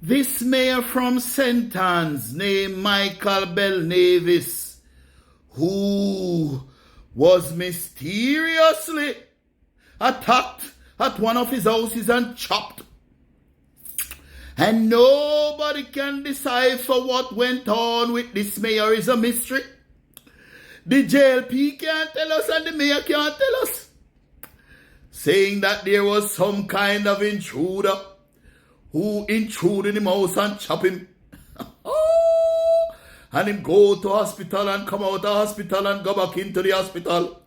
This mayor from St. Anne's named Michael Belnavis, who was mysteriously attacked at one of his houses and chopped. And nobody can decipher what went on with this mayor. Is a mystery. The JLP can't tell us and the mayor can't tell us. Saying that there was some kind of intruder who intruded in him house and chop him. And him go to hospital and come out of hospital and go back into the hospital.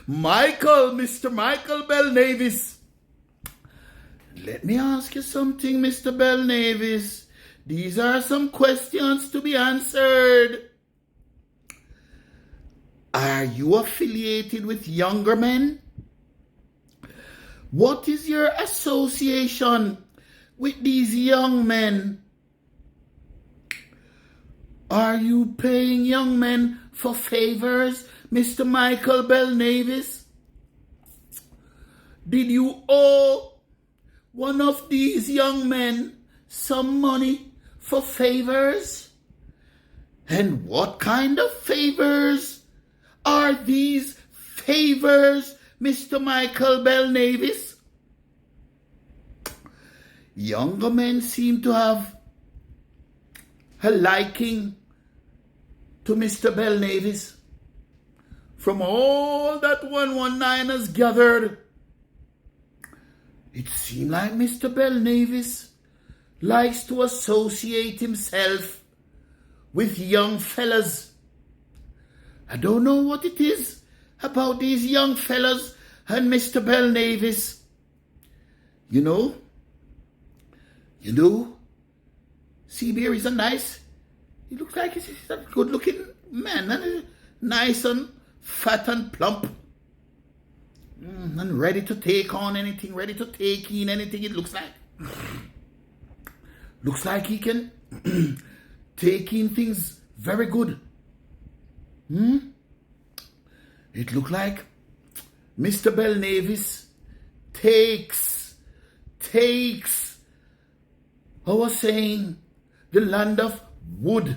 Mr. Michael Belnavis. Let me ask you something, Mr. Belnavis. These are some questions to be answered. Are you affiliated with younger men? What is your association with these young men? Are you paying young men for favors, Mr. Michael Belnavis? Did you owe one of these young men some money for favors? And what kind of favors are these favors, Mr. Michael Belnavis? Younger men seem to have a liking to Mr. Belnavis. From all that 119 has gathered, it seems like Mr. Belnavis likes to associate himself with young fellas. I don't know what it is about these young fellas and Mr. Belnavis. You know, CBR is he looks like he's a good looking man, and nice and fat and plump. And ready to take on anything, ready to take in anything, it looks like. Looks like he can take in things very good. It looked like Mr. Belnavis takes, I was saying, the land of wood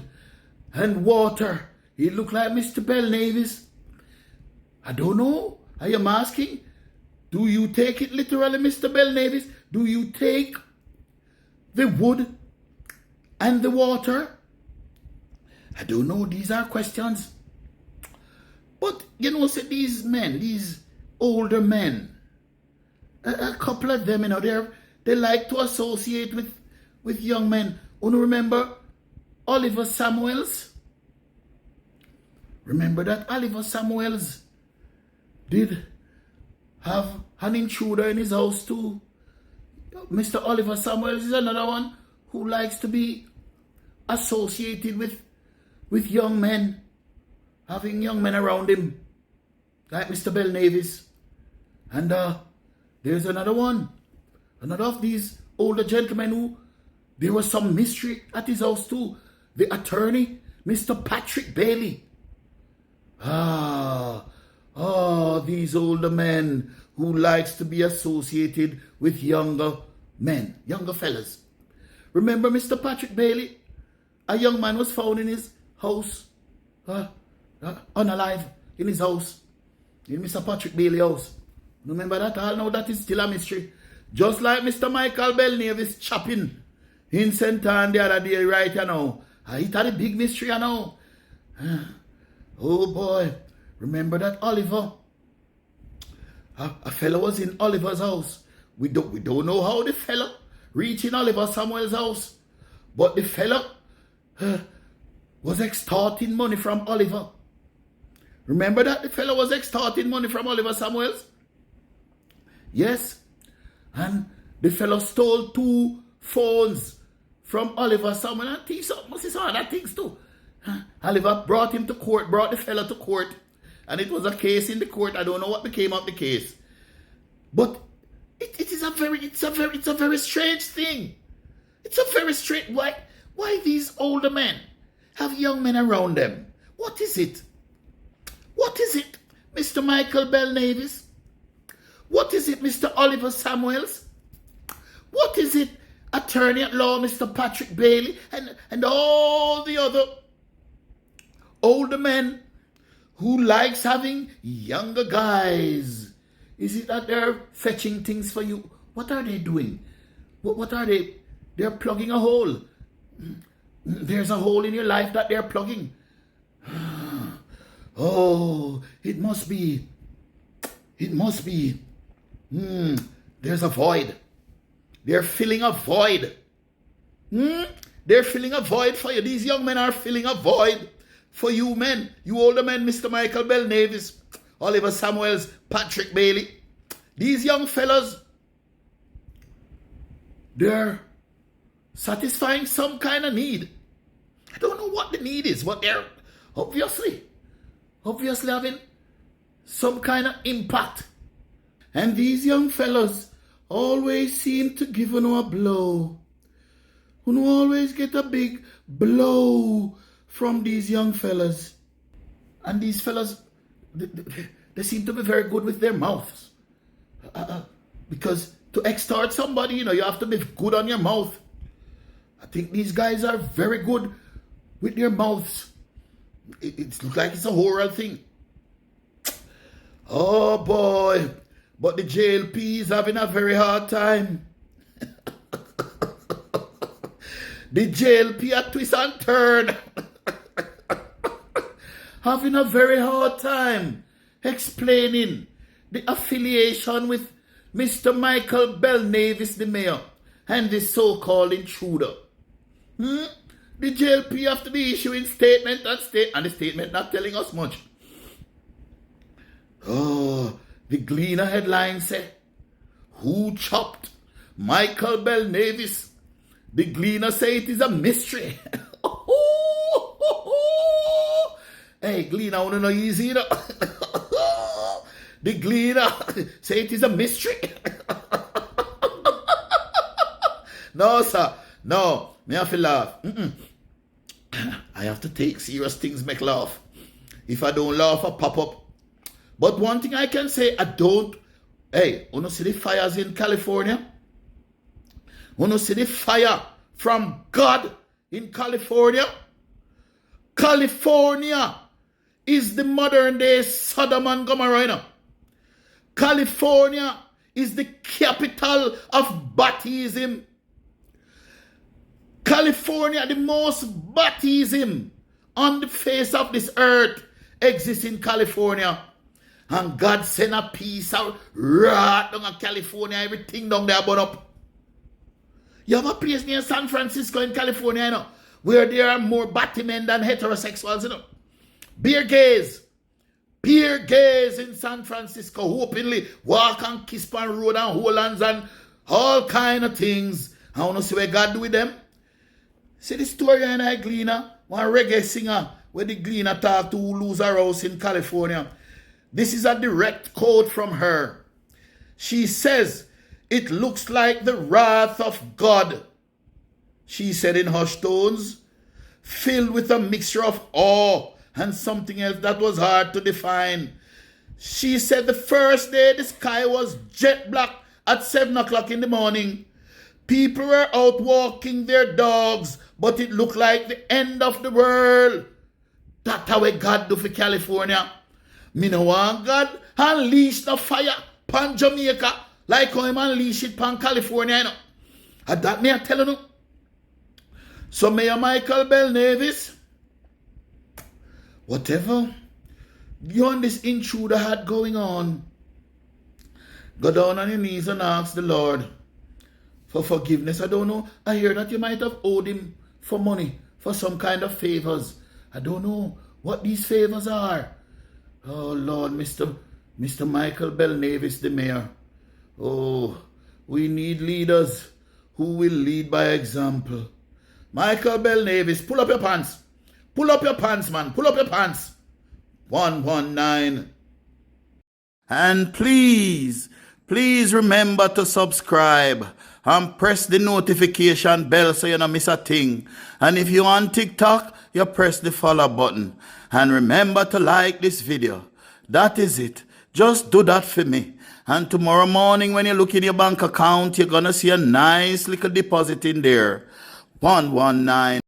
and water. It looked like Mr. Belnavis. I don't know. I am asking, do you take it literally, Mr. Belnavis? Do you take the wood and the water? I don't know. These are questions. But, say these men, these older men, a couple of them, they like to associate with young men. You remember Oliver Samuels? Remember that Oliver Samuels did have an intruder in his house too. Mr. Oliver Samuels is another one who likes to be associated with young men, having young men around him, like Mr. Belnavis. And there's another one, another of these older gentlemen who there was some mystery at his house too. The attorney, Mr. Patrick Bailey. These older men who likes to be associated with younger men, younger fellas. Remember Mr. Patrick Bailey? A young man was found in his house, unalive, in his house, in Mr. Patrick Bailey house. Remember that? I know that is still a mystery. Just like Mr. Michael Belnavis chopping in St. Anne the other day, right, It had a big mystery, Oh boy, remember that Oliver? A fellow was in Oliver's house. We don't know how the fellow reached in Oliver Samuel's house. But the fellow was extorting money from Oliver. Remember that? The fellow was extorting money from Oliver Samuels? Yes. And the fellow stole 2 phones from Oliver Samuel and some other things too. Oliver brought him to court, brought the fellow to court, and it was a case in the court. I don't know what became of the case. But it's a very strange thing. It's a very strange. Why these older men have young men around them? What is it? What is it, Mr. Michael Belnavis? What is it, Mr. Oliver Samuels? What is it, attorney at law, Mr. Patrick Bailey, and all the other older men who likes having younger guys. Is it that they're fetching things for you? What are they doing? What are they? They're plugging a hole. There's a hole in your life that they're plugging. Oh, it must be. There's a void. They're filling a void. They're filling a void for you. These young men are filling a void for you men. You older men, Mr. Michael Bell Navis, Oliver Samuels, Patrick Bailey. These young fellas, they're satisfying some kind of need. I don't know what the need is, but they're obviously having some kind of impact. And these young fellas always seem to give you a blow. You always get a big blow from these young fellas. And these fellas, they seem to be very good with their mouths. Because to extort somebody, you have to be good on your mouth. I think these guys are very good with their mouths. It looks like it's a oral thing. Oh boy, but the JLP is having a very hard time. The JLP at twist and turn. Having a very hard time explaining the affiliation with Mr. Michael Bell Navis, the mayor, and this so-called intruder. The JLP have to be issuing statement and the statement not telling us much. Oh, the Gleaner headline say, who chopped Michael Bell Navis? The Gleaner say it is a mystery. Hey, Gleaner, I want to know easy, The Gleaner say it is a mystery. No, sir. No, me have to laugh. I have to take serious things make laugh. If I don't laugh, I pop up. But one thing I can say, I don't. Hey, you see the fires in California? You see the fire from God in California? California is the modern day Sodom and Gomorrah. California is the capital of Baptism. California, the most baptism on the face of this earth, exists in California. And God sent a piece of wrath down in California, everything down there burn up. You have a place near San Francisco in California, where there are more battymen than heterosexuals, Beer gays in San Francisco openly walk and kiss on road and hold hands and all kind of things. I want to see what God do with them. See the story in a Gleaner, one reggae singer where the Gleaner talk to who lose her house in California. This is a direct quote from her. She says, it looks like the wrath of God, she said in hushed tones, filled with a mixture of awe and something else that was hard to define. She said the first day the sky was jet black at 7 o'clock in the morning. People were out walking their dogs, but it looked like the end of the world. That's how God do for California. Me no want God unleash the fire pan Jamaica like how him unleash it pan California, And that me I tell you. So Mayor Michael Bell Navis, whatever you and this intruder had going on, go down on your knees and ask the Lord for forgiveness. I don't know. I hear that you might have owed him for money, for some kind of favors. I don't know what these favors are. Oh Lord, Mr. Michael Bell Navis, the mayor. Oh, we need leaders who will lead by example. Michael Bell Navis, pull up your pants. Pull up your pants, man. Pull up your pants. 119. And please remember to subscribe and press the notification bell so you don't miss a thing. And if you're on TikTok, you press the follow button. And remember to like this video. That is it. Just do that for me. And tomorrow morning, when you look in your bank account, you're going to see a nice little deposit in there. 119.